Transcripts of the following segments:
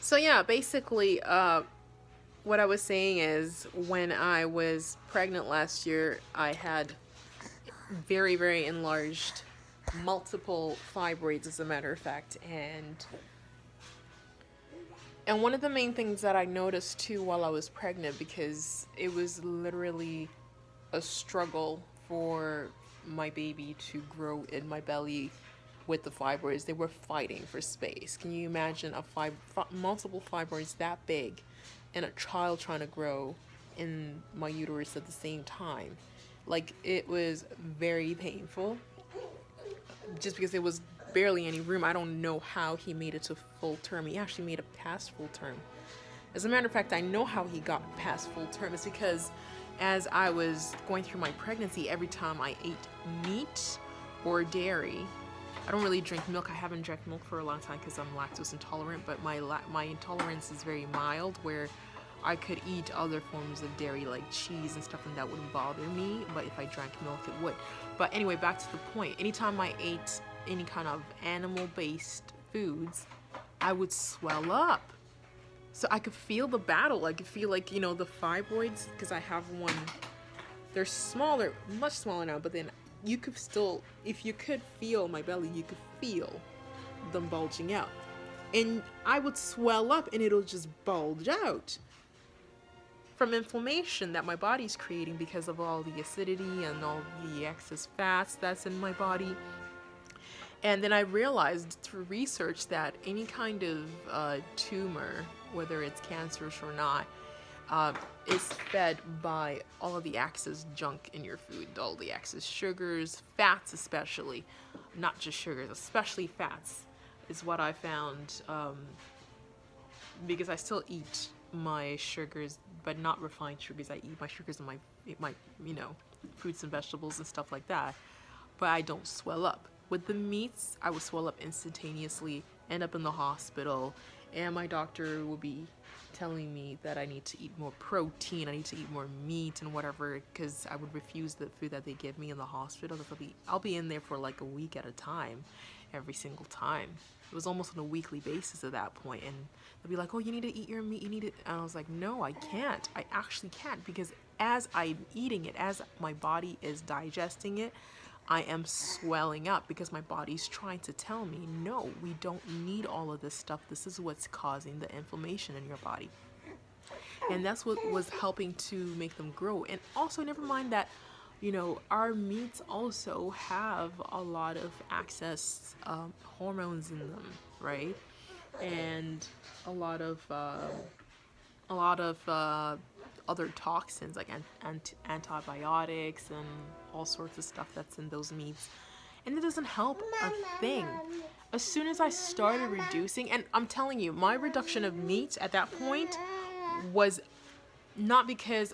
So yeah, basically, what I was saying is when I was pregnant last year, I had very, very enlarged multiple fibroids, as a matter of fact, and one of the main things that I noticed too while I was pregnant, because it was literally a struggle for my baby to grow in my belly with the fibroids. They were fighting for space. Can you imagine multiple fibroids that big and a child trying to grow in my uterus at the same time? Like, it was very painful just because there was barely any room. I don't know how he made it to full term. He actually made it past full term. As a matter of fact, I know how he got past full term. It's because as I was going through my pregnancy, every time I ate meat or dairy, I don't really drink milk. I haven't drank milk for a long time because I'm lactose intolerant, but my intolerance is very mild, where I could eat other forms of dairy like cheese and stuff, and that wouldn't bother me, but if I drank milk it would. But anyway, back to the point. Anytime I ate any kind of animal-based foods, I would swell up. So I could feel the battle. I could feel, like, the fibroids, because I have one. They're smaller, much smaller now, but then you could still, if you could feel my belly, you could feel them bulging out. And I would swell up and it'll just bulge out from inflammation that my body's creating because of all the acidity and all the excess fats that's in my body. And then I realized through research that any kind of tumor, whether it's cancerous or not, is fed by all of the excess junk in your food, all the excess sugars, fats especially, not just sugars, especially fats, is what I found, because I still eat my sugars, but not refined sugars. I eat my sugars and my fruits and vegetables and stuff like that, but I don't swell up. With the meats, I would swell up instantaneously, end up in the hospital, and my doctor will be telling me that I need to eat more protein, I need to eat more meat and whatever, because I would refuse the food that they give me in the hospital. I'll be in there for like a week at a time, every single time. It was almost on a weekly basis at that point, and they'll be like, oh, you need to eat your meat, you need it. And I was like, no, I can't. I actually can't, because as I'm eating it, as my body is digesting it, I am swelling up because my body's trying to tell me, no, we don't need all of this stuff. This is what's causing the inflammation in your body. And that's what was helping to make them grow. And also, never mind that, our meats also have a lot of excess hormones in them, right? And a lot of other toxins like antibiotics and all sorts of stuff that's in those meats, and it doesn't help a thing. As soon as I started reducing, and I'm telling you, my reduction of meat at that point was not because,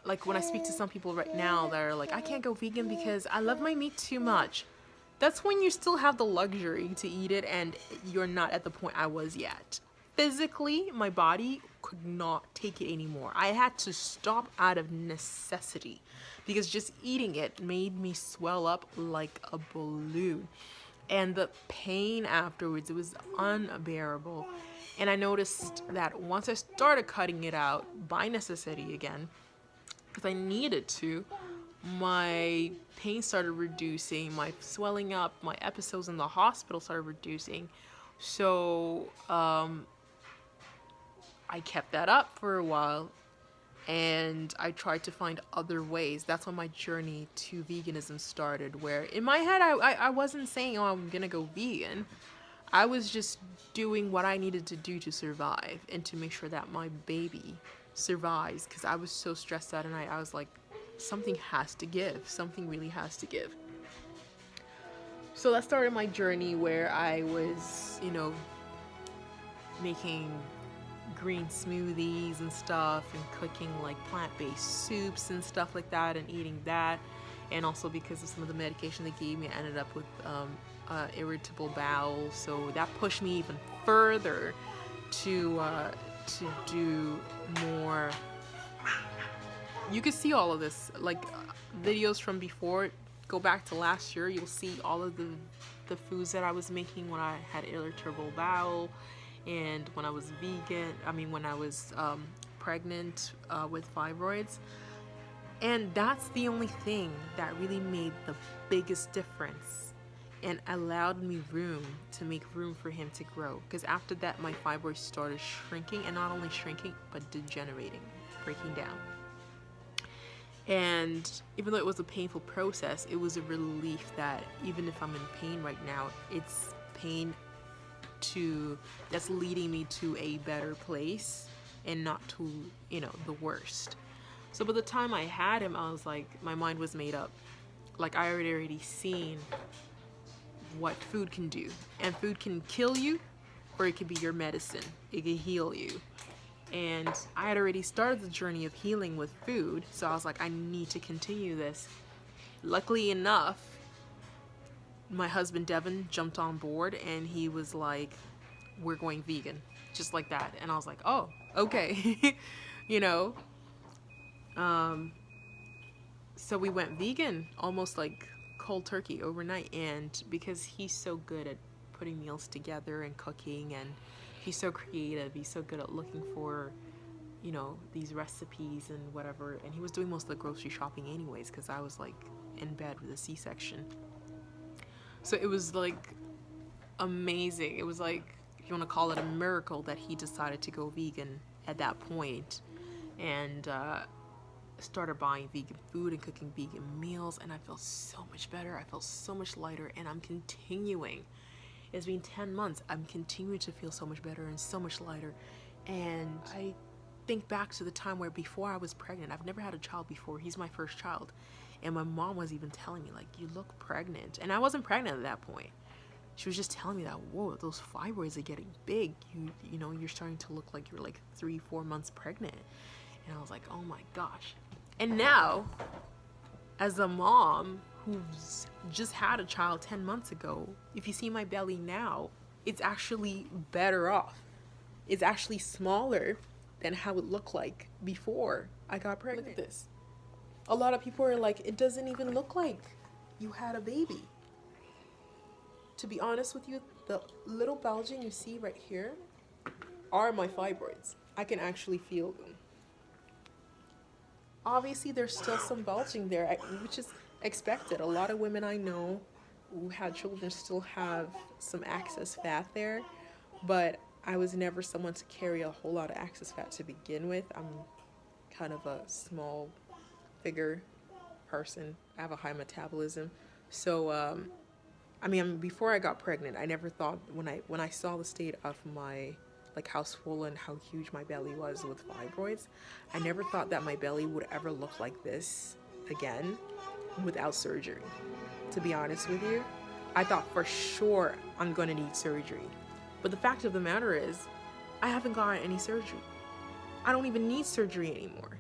like when I speak to some people right now that are like, I can't go vegan because I love my meat too much. That's when you still have the luxury to eat it and you're not at the point I was yet. Physically, my body could not take it anymore. I had to stop out of necessity because just eating it made me swell up like a balloon. And the pain afterwards, it was unbearable. And I noticed that once I started cutting it out by necessity again, because I needed to, my pain started reducing, my swelling up, my episodes in the hospital started reducing. So I kept that up for a while, and I tried to find other ways. That's when my journey to veganism started, where in my head I wasn't saying, oh, I'm gonna go vegan. I was just doing what I needed to do to survive and to make sure that my baby survives, because I was so stressed out, and I was like, something has to give. Something really has to give. So that started my journey where I was, making green smoothies and stuff, and cooking like plant-based soups and stuff like that, and eating that. And also because of some of the medication they gave me, I ended up with irritable bowel, so that pushed me even further to do more. You can see all of this, like videos from before. Go back to last year, you'll see all of the the foods that I was making when I had irritable bowel and when I was vegan, when I was pregnant with fibroids. And that's the only thing that really made the biggest difference and allowed me room to make room for him to grow. Because after that, my fibroids started shrinking, and not only shrinking, but degenerating, breaking down. And even though it was a painful process, it was a relief that even if I'm in pain right now, it's pain that's leading me to a better place and not to, the worst. So by the time I had him, I was like, my mind was made up. Like, I already seen what food can do. And food can kill you, or it could be your medicine. It can heal you. And I had already started the journey of healing with food, so I was like, I need to continue this. Luckily enough, my husband Devin jumped on board, and he was like, we're going vegan. Just like that. And I was like, oh, okay. So we went vegan almost like cold turkey overnight. And because he's so good at putting meals together and cooking, and he's so creative, he's so good at looking for, these recipes and whatever. And he was doing most of the grocery shopping anyways, because I was like in bed with a C-section. So it was like amazing. It was like, if you want to call it a miracle, that he decided to go vegan at that point. And started buying vegan food and cooking vegan meals, and I feel so much better. I feel so much lighter, and I'm continuing. It's been 10 months. I'm continuing to feel so much better and so much lighter. And I think back to the time where before I was pregnant, I've never had a child before. He's my first child. And my mom was even telling me, like, you look pregnant. And I wasn't pregnant at that point. She was just telling me that, whoa, those fibroids are getting big. You're starting to look like you're like 3-4 months pregnant. And I was like, oh my gosh. And now, as a mom who's just had a child 10 months ago, if you see my belly now, it's actually better off. It's actually smaller than how it looked like before I got pregnant. Look at this. A lot of people are like, it doesn't even look like you had a baby. To be honest with you, the little bulging you see right here are my fibroids. I can actually feel them. Obviously, there's still some bulging there, which is expected. A lot of women I know who had children still have some excess fat there, but I was never someone to carry a whole lot of excess fat to begin with. I'm kind of a small figure person. I have a high metabolism. So, before I got pregnant, I never thought, when I saw the state of my, like, how swollen, how huge my belly was with fibroids, I never thought that my belly would ever look like this again without surgery. To be honest with you, I thought for sure I'm going to need surgery. But the fact of the matter is, I haven't gotten any surgery. I don't even need surgery anymore.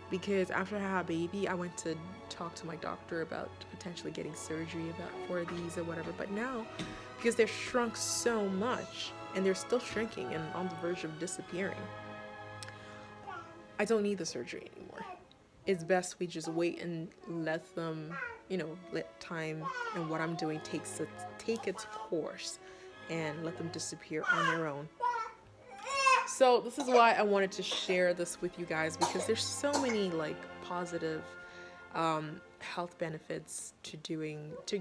Because after I had a baby, I went to talk to my doctor about potentially getting surgery for these or whatever. But now, because they're shrunk so much, and they're still shrinking and on the verge of disappearing, I don't need the surgery anymore. It's best we just wait and let them, let time and what I'm doing take its course and let them disappear on their own. So this is why I wanted to share this with you guys, because there's so many positive health benefits to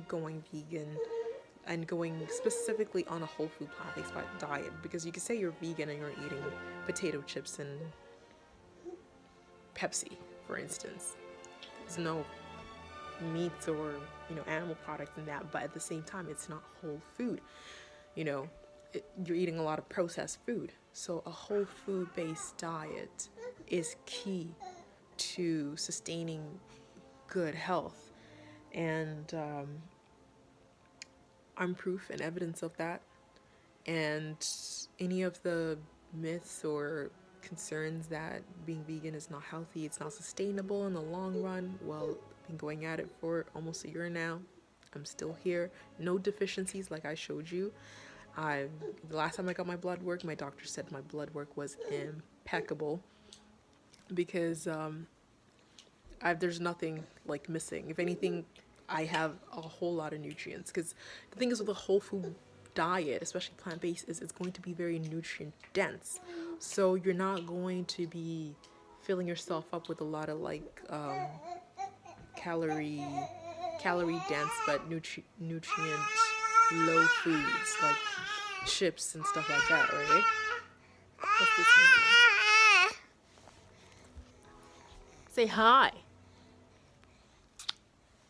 going vegan and going specifically on a whole food plant-based diet, because you can say you're vegan and you're eating potato chips and Pepsi, for instance. There's no meats or animal products in that, but at the same time, it's not whole food. You're eating a lot of processed food. So a whole food-based diet is key to sustaining good health, and I'm proof and evidence of that. And any of the myths or concerns that being vegan is not healthy, it's not sustainable in the long run, well, I've been going at it for almost a year now. I'm still here. No deficiencies like I showed you. The last time I got my blood work, my doctor said my blood work was impeccable, because there's nothing missing. If anything, I have a whole lot of nutrients. Because the thing is with a whole food diet, especially plant-based, is it's going to be very nutrient dense. So you're not going to be filling yourself up with a lot of like calorie dense but nutrient low foods like chips and stuff like that, right? What's this one doing? Say hi.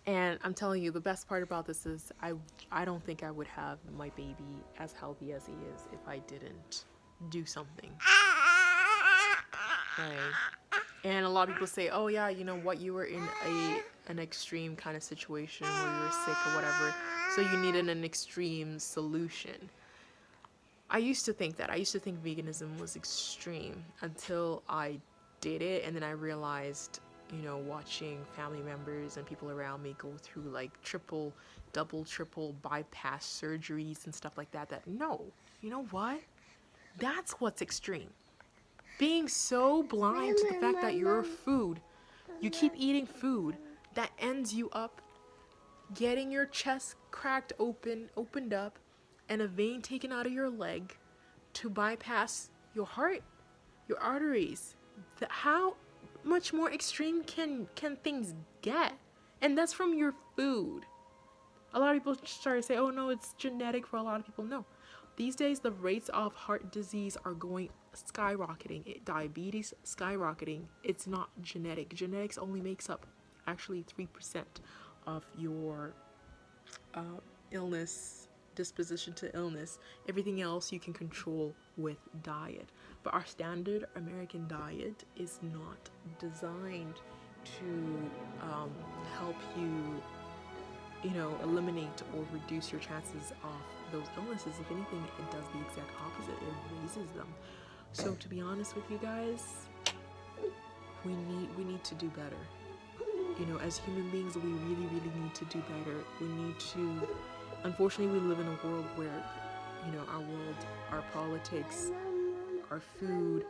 And I'm telling you, the best part about this is I don't think I would have my baby as healthy as he is if I didn't do something. Right. And a lot of people say, oh yeah, you know what, you were in an extreme kind of situation where you were sick or whatever, so you needed an extreme solution. I used to think that. I used to think veganism was extreme until I did it, and then I realized, you know, watching family members and people around me go through like triple, double, triple bypass surgeries and stuff like that, that no, you know what? That's what's extreme. Being so blind to the fact that your food, you keep eating food that ends you up getting your chest cracked opened up, and a vein taken out of your leg to bypass your heart, your arteries. How much more extreme can things get? And that's from your food. A lot of people start to say, oh no, it's genetic for a lot of people. No. These days, the rates of heart disease are going skyrocketing. Diabetes skyrocketing. It's not genetic. Genetics only makes up actually 3% of your illness, disposition to illness. Everything else you can control with diet. But our standard American diet is not designed to help you know, eliminate or reduce your chances of those illnesses. If anything, it does the exact opposite. It raises them. So to be honest with you guys, we need to do better. You know, as human beings, we really need to do better. We need to, unfortunately, we live in a world where, you know, our politics, our food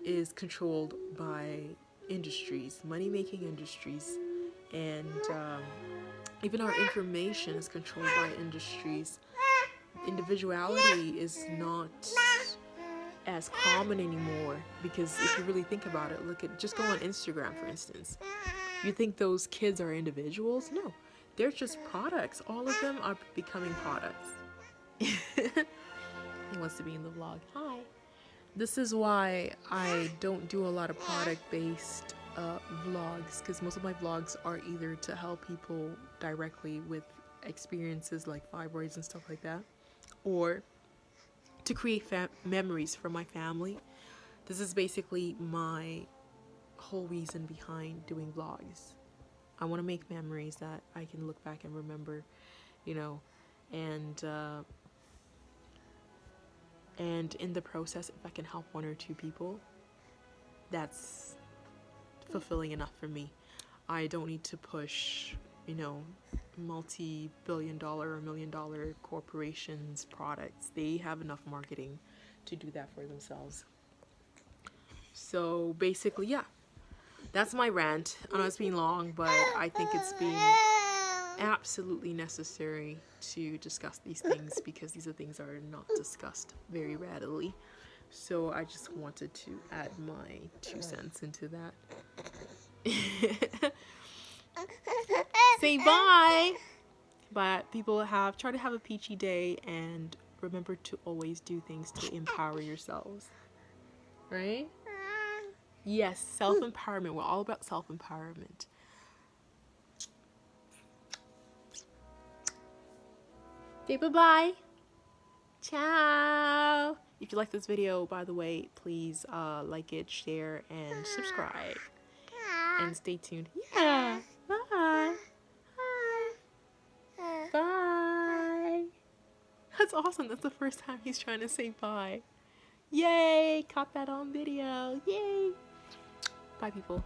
is controlled by industries, money-making industries, and even our information is controlled by industries. Individuality is not as common anymore, because if you really think about it, just go on Instagram, for instance. You think those kids are individuals? No, they're just products. All of them are becoming products. He wants to be in the vlog. Hi. This is why I don't do a lot of product-based vlogs, because most of my vlogs are either to help people directly with experiences like fibroids and stuff like that, or to create memories for my family. This is basically my whole reason behind doing vlogs. I want to make memories that I can look back and remember, you know, and in the process, if I can help one or two people, that's fulfilling enough for me. I don't need to push, you know, multi-billion-dollar or million-dollar corporations' products. They have enough marketing to do that for themselves. So basically, yeah, that's my rant. I know it's been long, but I think it's been absolutely necessary to discuss these things, because these are things that are not discussed very readily. So I just wanted to add my 2 cents into that. Say bye. But people try to have a peachy day, and remember to always do things to empower yourselves. Right? Yes, self-empowerment. We're all about self-empowerment. Say bye-bye. Ciao. If you like this video, by the way, please like it, share, and subscribe. And stay tuned. Yeah. Bye. Bye. Bye. That's awesome. That's the first time he's trying to say bye. Yay. Caught that on video. Yay. Bye, people.